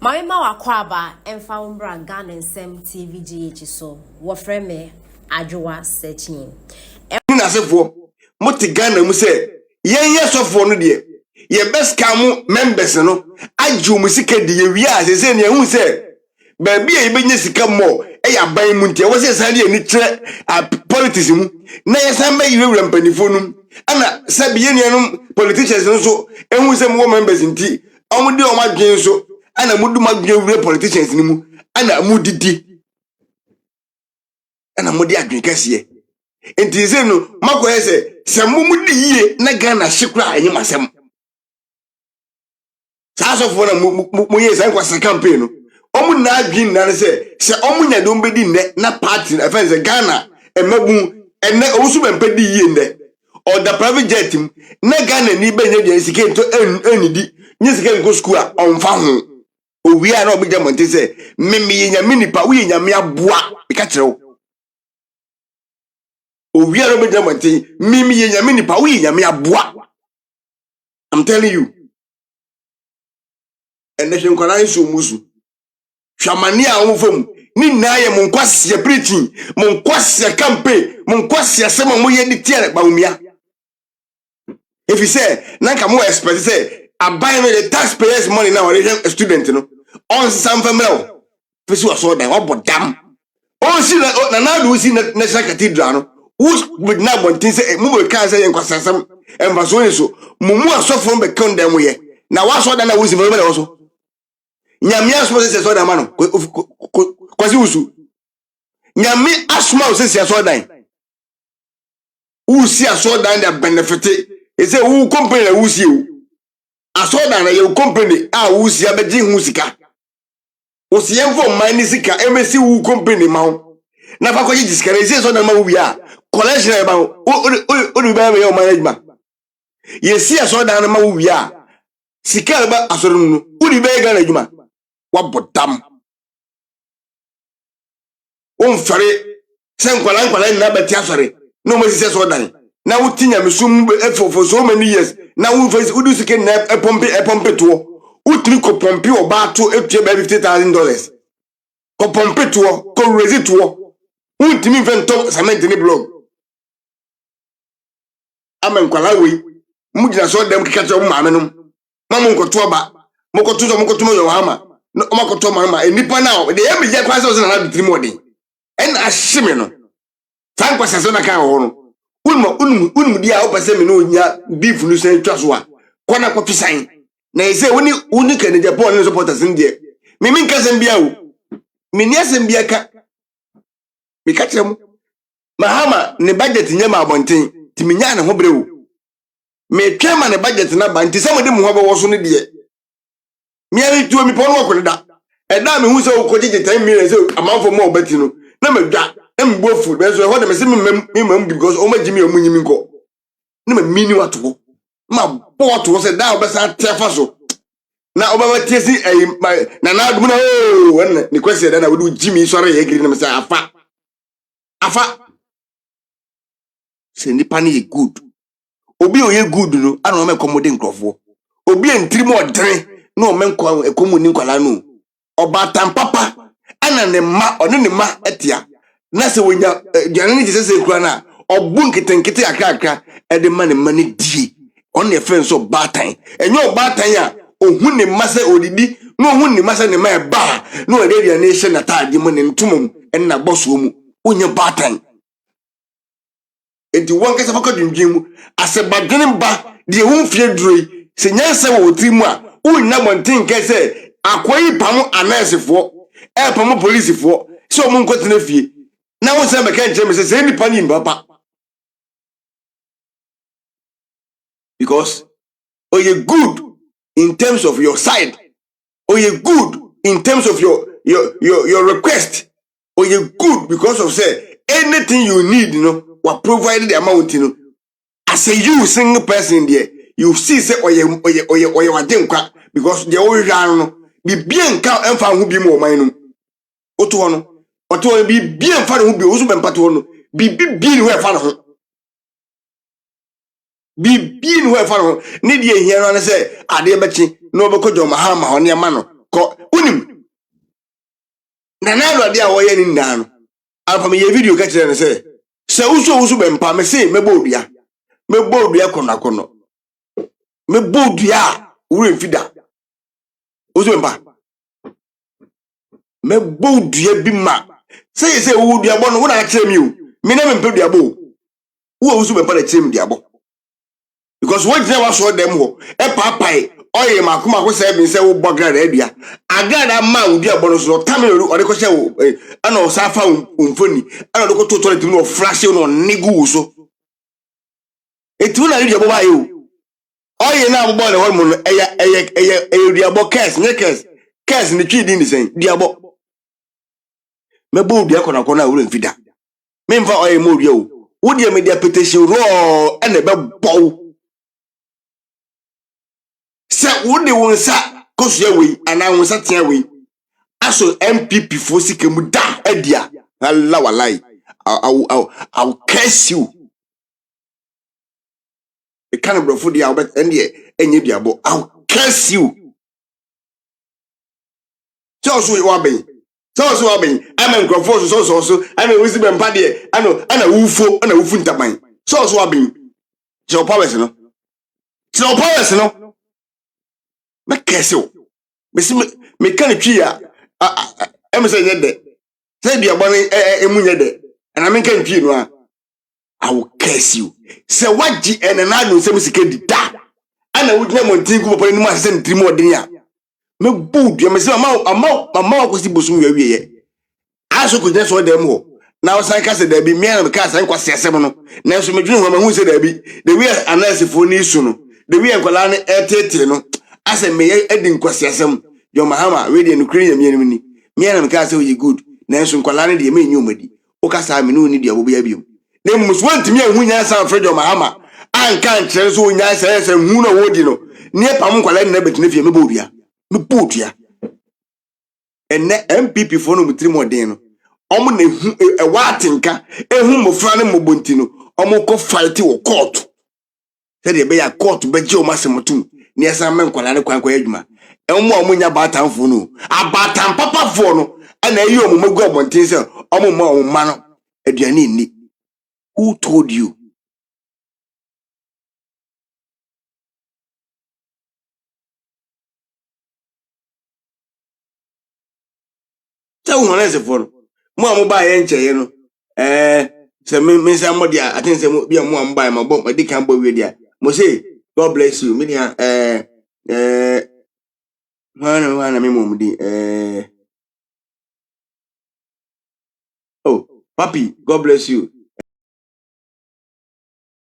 Maima wakwaba emfa umbra Ghana nsem TVGH so wofre me adwowa searching. Ni na sefo mo te Ghana mu se yen sofo no de ye best kam members no aju mu sika de ye wi a se ne hu se ba bia ye benye sika mo e ya ban mu ntia wo se san de ni kire politics mu na ye san ba yiwura mpanifo no ana sabi ye nuanom politicians no so ehu se mo members nti omo de o madwen so ana mudu madwen wura politicians ni mu ana mudidi ana mudi adwen kase enti se no makoye se mumudi yie na Ghana hyekura anyi masem sa so fo na mu ye san kwasa campaign no omu na adwen na se omu nya do mbedi nne na party na fe se Ghana emabu enne omusu bempedi yie nne or the private jet na Ghana ni benye de sike to enidi nyi sike nko school a onfa ho owi a na obija monte se mimi ye nya minipa wo ye nya me aboa bika kirewo owi a no be jamanti mimi ye nyame nipa wo ye nyame aboa. I'm telling you. Ene hwe nkwala nso musu hwamane a wo fam ni na ye mon kwase preaching mon kwase campaign mon kwase sema mo ye di tiere ba umia. If you say na ka mo expect say abai no the taxpayers money na we a student no on some family fisi waso dan wo bodam on si na do si national cathedral no who's with na bontin say mu be kan say enkwasasam envaso yeso mumu asofo be kan dem ye na waso dan na wusi me be waso nyame asmo se so dan ma no kwasi wusu nyame asmo se so dan wusi aso dan da benefit e say wu company na wusi o aso dan na ye company a wusi abeji hu sika wusi enfo man ni sika emesi wu company ma na fa kwaji diskare se so dan ma wu ya collection ba o du ba me o management yesi aso dan ma wu ya sika ba asoro nu o du ba ga na adwuma wa bodam on fare sen kwala na beti asore no mo sise so dan na wutinya mesum for so many years na wo face udu sike na pompe to utri ko pompe o ba to etue ba $50,000 ko pompe to ko raise to utimi vento cement ni blog amen kwala we mugina so dem keka cho maame no mamu nkoto ba mokoto mo yo hama no makoto mama enipa na de ye meje kwa so na do trimodi en ahime no fan kwa so na ka ho no unmu dia o pese me no nya beef no se twa so a kona ko pisan na ese woni kan Japan no supporters ndie mimi nkasem bia o mini asem bia ka mi ka kire mu mahama ne budget nya ma abonten timinya na ho bre o me twema ne budget na ba nti samode mu ho be wo so ne de mi ari tuo mi pon wo koda e da me hu se wo kogije 10 million se amanfo mo obeti no na madwa na mbo food be so ho de me se me because o ma jimi o munyimi nko na ma mini wato ma bo to se da obesa tefa so na obaba tiesi na dum na o won ni kwese da na wo jimi sore ye giri na me se afa se nipa ni good obi o ye good no ana o me komode nkrofo obi entiri mo odere no men kwa ekomuni nkwala no oba tampapa ana ne ma one ne ma etia na se wonya dwane ni sese kura na obu nkitenkite akrakra e de ma ne ma ne die on ne fen so batan enyo batan a ohun ne ma se odidi no ohun ne ma se ne ma e ba no e de ne hye na taade mo ne ntumum en na boso mu onye batan enti won kase faka dwindwin mu asebadwene ba de hu fie duroi se nyanse wo trimu a unna montin kese akoyi pam anasefo pam policefo se o mun kwetena fie na wo se beka nche me se nipa ni mbapa because you good in terms of your side you good in terms of your request you good because of say anything you need what provide the amount as a you single person there you see say oye wadenkwa because the old no bibien ka emfa hu bi mo man no oto no oto bibien fa hu bi osu bempato no bibien hu efa no bibien hu efa no ne de ehia no say ade bechi no be kojo mahama ho ne ma no unim na ade a woye ni ndaa no alfa me ye video ka kire ne se uso bempa me se mebo odua kono mebo odua wure mfida uso bempa mebo odua bi ma se wo odua bo no wo na kire mi o me na me odua bo wo uso bempa na kire mi dia bo because what they was dem ho e papai oye makoma ko se bi se wo bogra adua agada ma odua bo no so tamere o de ko se wo ana o sa fa umfoni ana de ko to toilet no flash no nigu so etu na adua bo ba yo oye na bo le hormone eye odua bo kes ni twi din ni sen dua bo mebo odua kona wure mfida me mfa oye mo odua o wo dia media petition ro ene be bow se wode wonsa kosua we ana wonsa tia we aso MPP fo sikemu da adia Allah wallahi I'll curse you e kan brofo dia obet ende enye biabo I'll curse you so wa ben ama nkrofo so ama wisi bempa de ana wufu ntaban so wa ben je powers no me kese me kan twi ya em se nyede se bia bo emu nyede na me kan twi no a I will curse you se waji enana no se musike di da ana wudina montin ku popo ni mu asese ntiri mo odin ya me budu me se mama ko si bosu wiye ye aso ko jeso dem ho na osan ka se da bi me na ka san kwase asem no na so medwene ho ma hu se da bi the way anasefo ni su no the way enkola ne etete no ase me edin kwase asem yo mahama we de no kri ya me ni me na ka se we good na so enkola ne de me nyu omadi o ka sa me no ni de abobo ya biom na muswanti me hu nya sa fredo mahama anka nkyere so nya se hu no wodi no ne pam enkola ne betune fie me bodua me bodua enne MPP fo no mutiri modin no omo na hu watinka ehu mofra ne mobonti no omo ko fight wo court se de be ya court be je o masemotum ne esa men kwala ne kwankwa adwuma omo nya batamfo no abatam papa fo no ana eyi omo magu abontin se omo ma omo ma no aduane ni who told you so who na se fo no mo amoba ye ncheye no se me say mo dia I think say mo bia mo amba ma bo di kan bo we dia mo say God bless you me dia wana me mo di oh papi God bless you